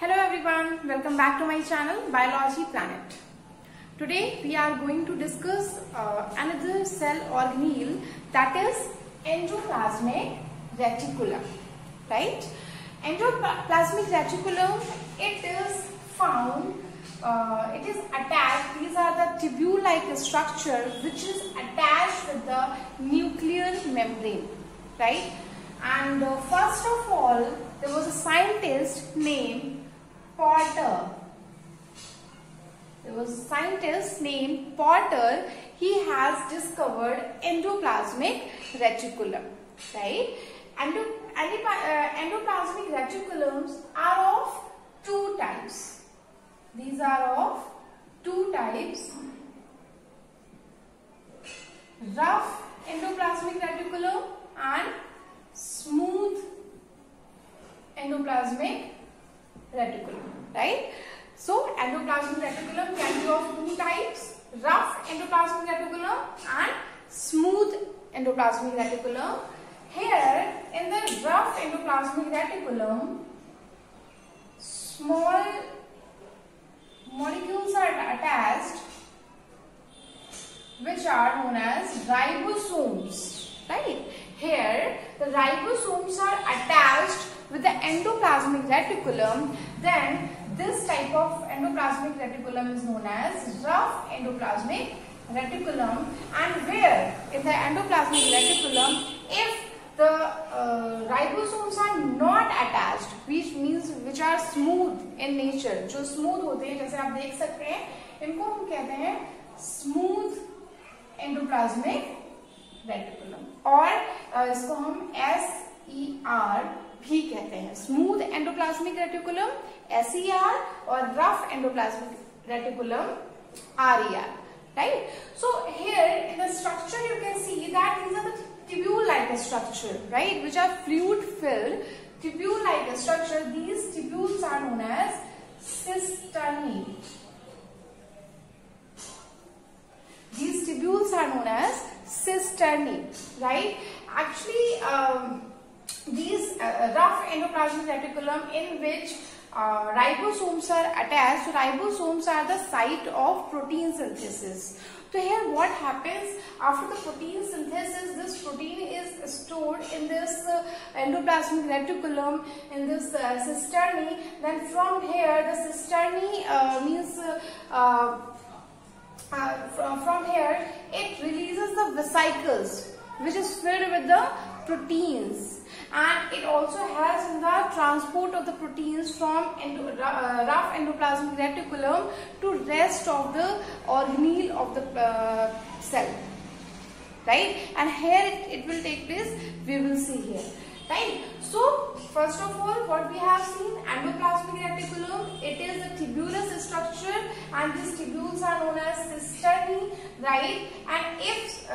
Hello everyone, welcome back to my channel Biology Planet. Today we are going to discuss another cell organelle, that is endoplasmic reticulum, right? Endoplasmic reticulum, it is found, it is attached, these are the tubule-like structure which is attached with the nuclear membrane, right? And first of all, there was a scientist named Porter. There was a scientist named Porter. He has discovered endoplasmic reticulum, right? Endoplasmic reticulums are of two types. These are of two types: rough endoplasmic reticulum and smooth endoplasmic reticulum, right? So endoplasmic reticulum can be of two types: rough endoplasmic reticulum and smooth endoplasmic reticulum. Here in the rough endoplasmic reticulum, small molecules are attached which are known as ribosomes, right? Here the ribosomes are attached with the endoplasmic reticulum. Then this type of endoplasmic reticulum is known as rough endoplasmic reticulum. And where in the endoplasmic reticulum, if the ribosomes are not attached, which are smooth in nature, जो smooth होते हैं, जैसे आप देख सकते हैं, इनको हम कहते हैं smooth endoplasmic reticulum, और इसको हम SER भी कहते हैं, स्मूथ एंडोप्लाज्मिक रेटिकुलम SER और rough endoplasmic reticulum RER, right? So here in the structure you can see that these are the tubule-like structure, right, which are fluid filled tubule-like structure. These tubules are known as cisternae. These tubules are known as cisternae, right? Actually, these rough endoplasmic reticulum in which ribosomes are attached. So ribosomes are the site of protein synthesis. So here what happens after the protein synthesis? This protein is stored in this endoplasmic reticulum, in this cisternae. Then from here the cisternae from here it releases the vesicles which is filled with the proteins, and it also helps in the transport of the proteins from rough endoplasmic reticulum to rest of the organelle of the cell, right? And here it will take place, we will see here, right? So first of all, what we have seen, endoplasmic reticulum, it is a tubulous structure and these tubules are known as cisternae, right? And if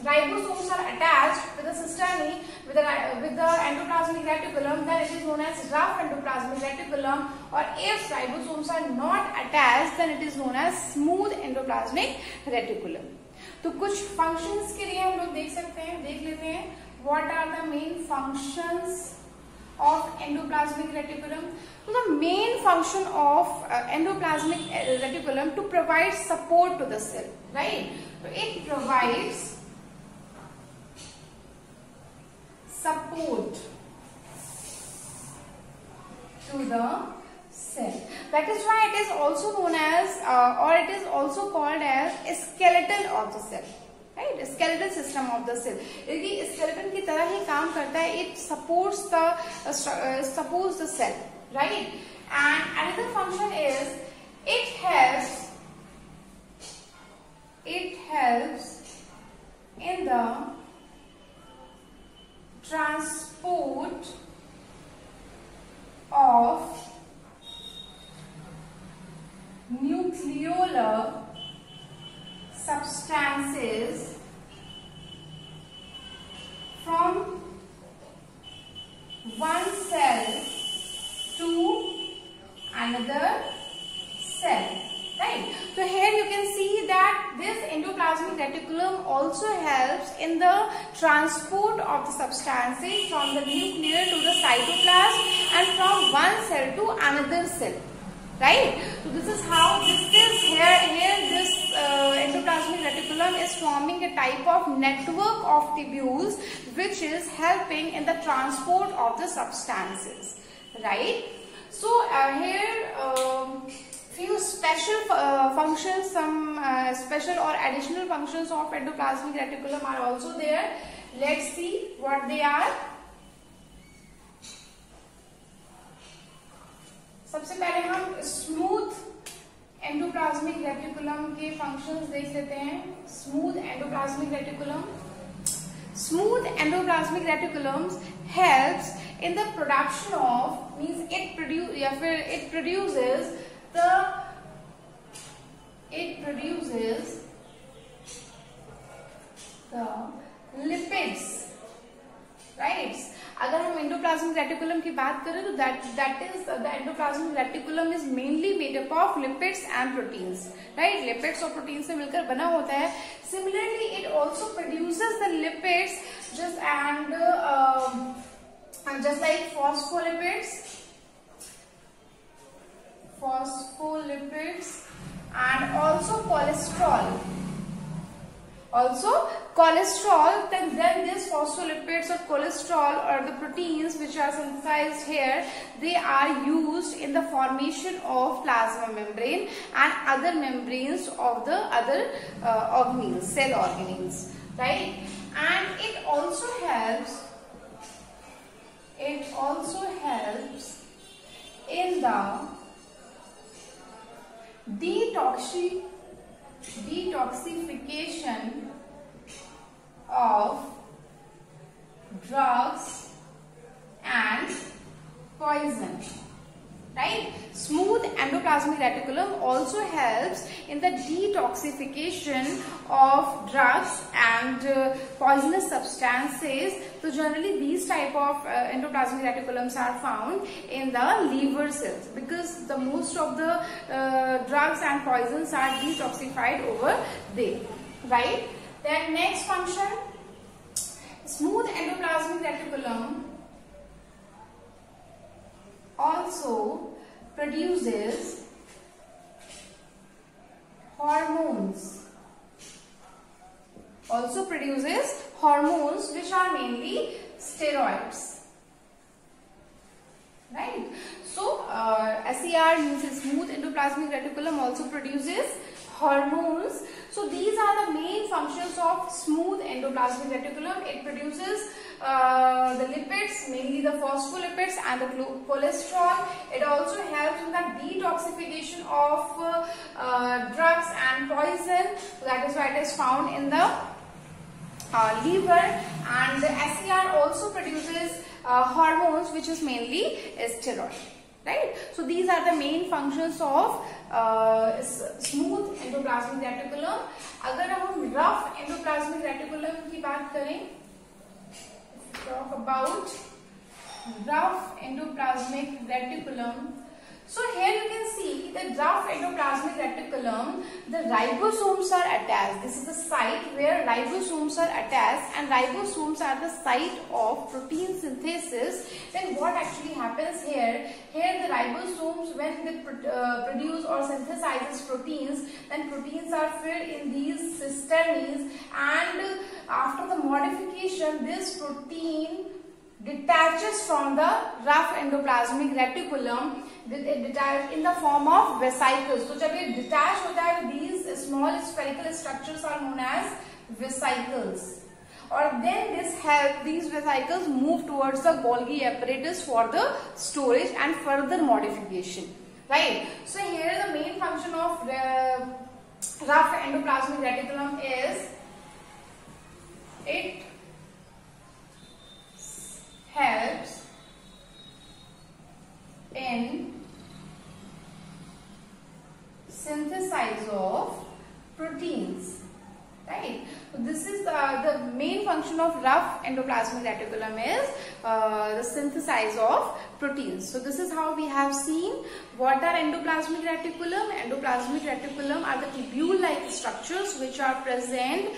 ribosomes are attached with the cisternae, with the endoplasmic reticulum, then it is known as rough endoplasmic reticulum. Or if ribosomes are not attached, then it is known as smooth endoplasmic reticulum. तो कुछ functions के लिए हम लोग देख लेते हैं. What are the main functions of endoplasmic reticulum? So the main function of endoplasmic reticulum to provide support to the cell, right? So it provides support to the cell. That is why it is also known as or it is also called as a skeleton of the cell, right? Skeletal system of the cell. ये skeleton की तरह ही काम करता है. It supports the cell, right? And another function is it helps in the transport of nucleolar substances from one cell to another cell, right? So here you can see that this endoplasmic reticulum also helps in the transport of the substances from the nucleus to the cytoplasm and from one cell to another cell, right? So this is how this is here this endoplasmic reticulum is forming a type of network of tubules which is helping in the transport of the substances, right? So here few special functions, some special or additional functions of endoplasmic reticulum are also there. Let's see what they are. सबसे पहले हम smooth endoplasmic reticulum के functions देख लेते हैं. Smooth endoplasmic reticulum. Smooth endoplasmic reticulums helps in the production of, means it produces the lipids, right? अगर हम endoplasmic reticulum की बात करें तो that is the endoplasmic reticulum is mainly made up of lipids and proteins, right? Lipids और proteins से मिलकर बना होता है. Similarly, it also produces the lipids just like phospholipids and also cholesterol. Then these phospholipids or cholesterol or the proteins which are synthesized here, they are used in the formation of plasma membrane and other membranes of the other organelles, cell organelles, right? And it also helps in the detoxification of drugs and poison, right? Smooth endoplasmic reticulum also helps in the detoxification of drugs and poisonous substances. So generally these type of endoplasmic reticulums are found in the liver cells because the most of the drugs and poisons are detoxified over there, right? Then next function, smooth endoplasmic reticulum also produces hormones. Which are mainly steroids, right? So SER means smooth endoplasmic reticulum also produces hormones. So these are the main functions of smooth endoplasmic reticulum. It produces the lipids, mainly the phospholipids and the cholesterol. It also helps in the detoxification of drugs and poison. So that is why it is found in the liver. And the SER also produces hormones which is mainly steroid, right? So these are the main functions of smooth endoplasmic reticulum. अगर हम rough endoplasmic reticulum की बात करें, talk about rough endoplasmic reticulum. So here you can see the rough endoplasmic reticulum, the ribosomes are attached. This is the site where ribosomes are attached, and ribosomes are the site of protein synthesis. Then what actually happens here? Here the ribosomes, when they produce or synthesizes proteins, then proteins are filled in these cisterns, and after the modification, this protein detaches from the rough endoplasmic reticulum. It detaches in the form of vesicles. So जब ये detach होता है, these small spherical structures are known as vesicles. Or then these vesicles move towards the Golgi apparatus for the storage and further modification, right? So here the main function of rough endoplasmic reticulum is it helps in synthesis of proteins, right? So this is the main function of rough endoplasmic reticulum is the synthesis of proteins. So this is how we have seen what are endoplasmic reticulum. Endoplasmic reticulum are the tubule-like structures which are present,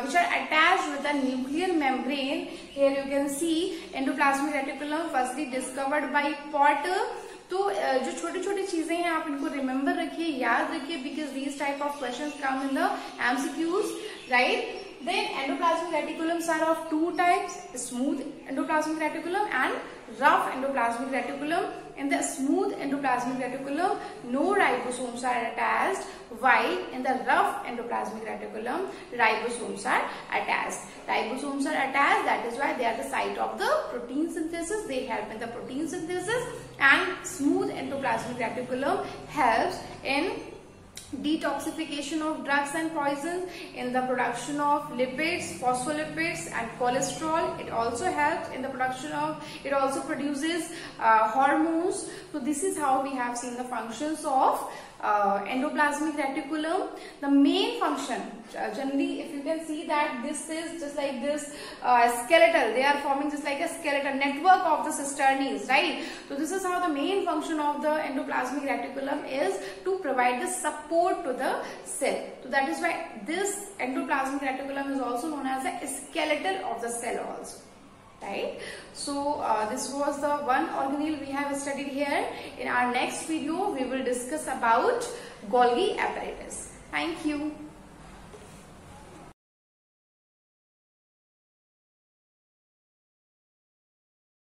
which are attached with the nuclear membrane. Here you can see endoplasmic reticulum firstly discovered by Porter. तो जो छोटी छोटी चीजें हैं आप इनको remember रखिए, याद रखिए, because these type of questions come in the MCQs, right. Then endoplasmic reticulums are of two types: smooth endoplasmic reticulum and rough endoplasmic reticulum. In the smooth endoplasmic reticulum, no ribosomes are attached, while in the rough endoplasmic reticulum, ribosomes are attached. Ribosomes are attached, that is why they are the site of the protein synthesis. They help in the protein synthesis, and smooth endoplasmic reticulum helps in detoxification of drugs and poisons, in the production of lipids, phospholipids and cholesterol. It also helps in the production of, it also produces hormones. So this is how we have seen the functions of endoplasmic reticulum. The main function, generally if you can see that this is just like this skeletal, they are forming just like a skeletal network of the cisternes, right? So this is how the main function of the endoplasmic reticulum is, to provide the support to the cell. So that is why this endoplasmic reticulum is also known as the skeletal of the cell also. Right. So this was the one organelle we have studied here. In our next video, we will discuss about Golgi apparatus. Thank you.